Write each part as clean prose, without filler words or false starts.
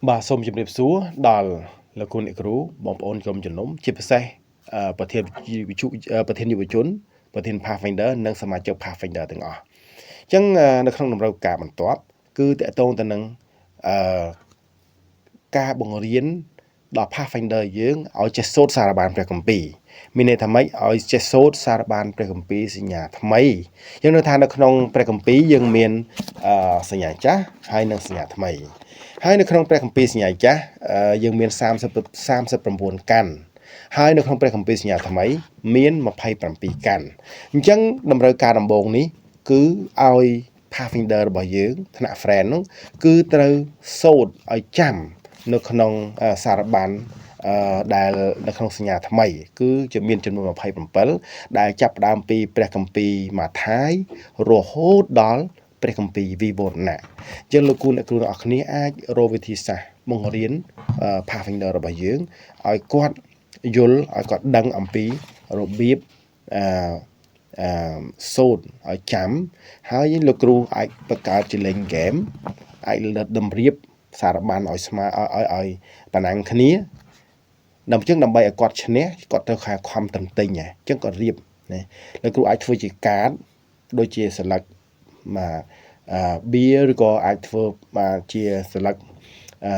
បាទសូមជម្រាបសួរដល់លោកគ្រូអ្នកគ្រូបងប្អូនក្រុមជំនុំជាពិសេសប្រធានវិទ្យុប្រធានយុវជនប្រធាន Pathfinder និងសមាជិក Pathfinder ទាំងអស់អញ្ចឹងនៅក្នុងតម្រូវការបន្ទាប់គឺតកតងទៅនឹងអឺការបង្រៀនដល់ Pathfinder យើងឲ្យចេះសូត្រសារបានព្រះគម្ពីរមានន័យថាម៉េចឲ្យចេះសូត្រសារបានព្រះគម្ពីរសញ្ញាថ្មីយើងនៅថានៅក្នុងព្រះគម្ពីរយើងមានសញ្ញាចាស់ហើយនិងសញ្ញាថ្មីហើយនៅក្នុងព្រះគម្ពីរសញ្ញាចាស់យើងមាន39កាន់ហើយនៅក្នុងព្រះគម្ពីរសញ្ញាថ្មីមាន27កាន់អញ្ចឹងតម្រូវការដំបូងនេះគឺឲ្យ Pathfinder របស់យើងថ្នាក់ friend នោះគឺត្រូវសូត្រឲ្យចាំនៅក្នុងសារបានដែលនៅក្នុងសញ្ញាថ្មីគឺជាមានចំនួន27ដែលចាប់ផ្ដើមពីព្រះគម្ពីរម៉ាថាយរហូតដល់ព្រះគម្ពីរវិវរណៈអញ្ចឹងលោកគ្រូអ្នកគ្រូទាំងអស់គ្នាអាចរកវិធីសាស្ត្របង្រៀនPathfinder របស់យើងឲ្យគាត់យល់ឲ្យគាត់ដឹងអំពីរបៀបសូត្រឲ្យចាំហើយលោកគ្រូអាចបង្កើតជាលេងហ្គេមអាចតម្រៀបសារបានឲ្យស្មើឲ្យប៉ុណ្ណឹងគ្នាដើម្បីឲ្យគាត់ឈ្នះគាត់ត្រូវខំតន្ទិញអញ្ចឹងគាត់រៀបណាលោកគ្រូអាចធ្វើជាកាតដូចជាស្លឹកបៀឬក៏អាចធ្វើបាទជាស្លឹក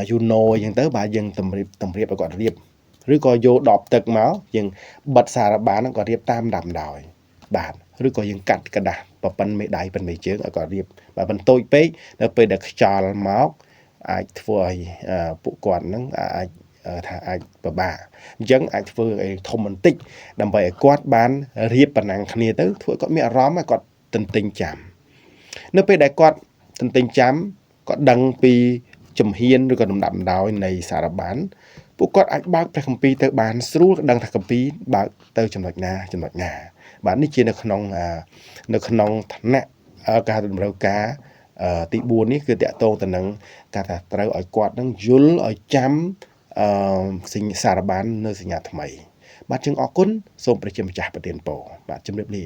យូណូអញ្ចឹងទៅបាទយើងតម្រៀបឲ្យគាត់រៀបឬក៏យកដបទឹកមកយើងបិទសារបានហ្នឹងក៏រៀបតាមដាំដោយបាទឬក៏យើងកាត់กระดาษប៉ុនមេដៃប៉ុនមេជើងឲ្យគាត់រៀបបើមិនតូចពេកនៅពេលដែលខ្យល់មកអាចធ្វើឲ្យពួកគាត់ហ្នឹងអាចពិបាកអញ្ចឹងអាចធ្វើឲ្យធំបន្តិចដើម្បីឲ្យគាត់បានរៀបប៉ុណ្ណឹងគ្នាទៅធ្វើគាត់មានអារម្មណ៍ឲ្យគាត់ទន្ទិញចាំនៅពេលដែលគាត់ទន្ទិញចាំគាត់ដឹងពីជំហានឬក៏ដំណាប់ដំដោយនៃសារបានពួកគាត់អាចបើកព្រះគម្ពីរទៅបានស្រួលដឹងថាគម្ពីរបើកទៅចំណុចណាបាទនេះជានៅក្នុងឋានៈការតម្រូវការទី4នេះគឺតកតងទៅនឹងការថាត្រូវឲ្យគាត់នឹងយល់ឲ្យចាំសារបាននៅសញ្ញាថ្មីបាទជើងអរគុណសូមព្រះជាម្ចាស់ប្រទានពរបាទជំរាបលា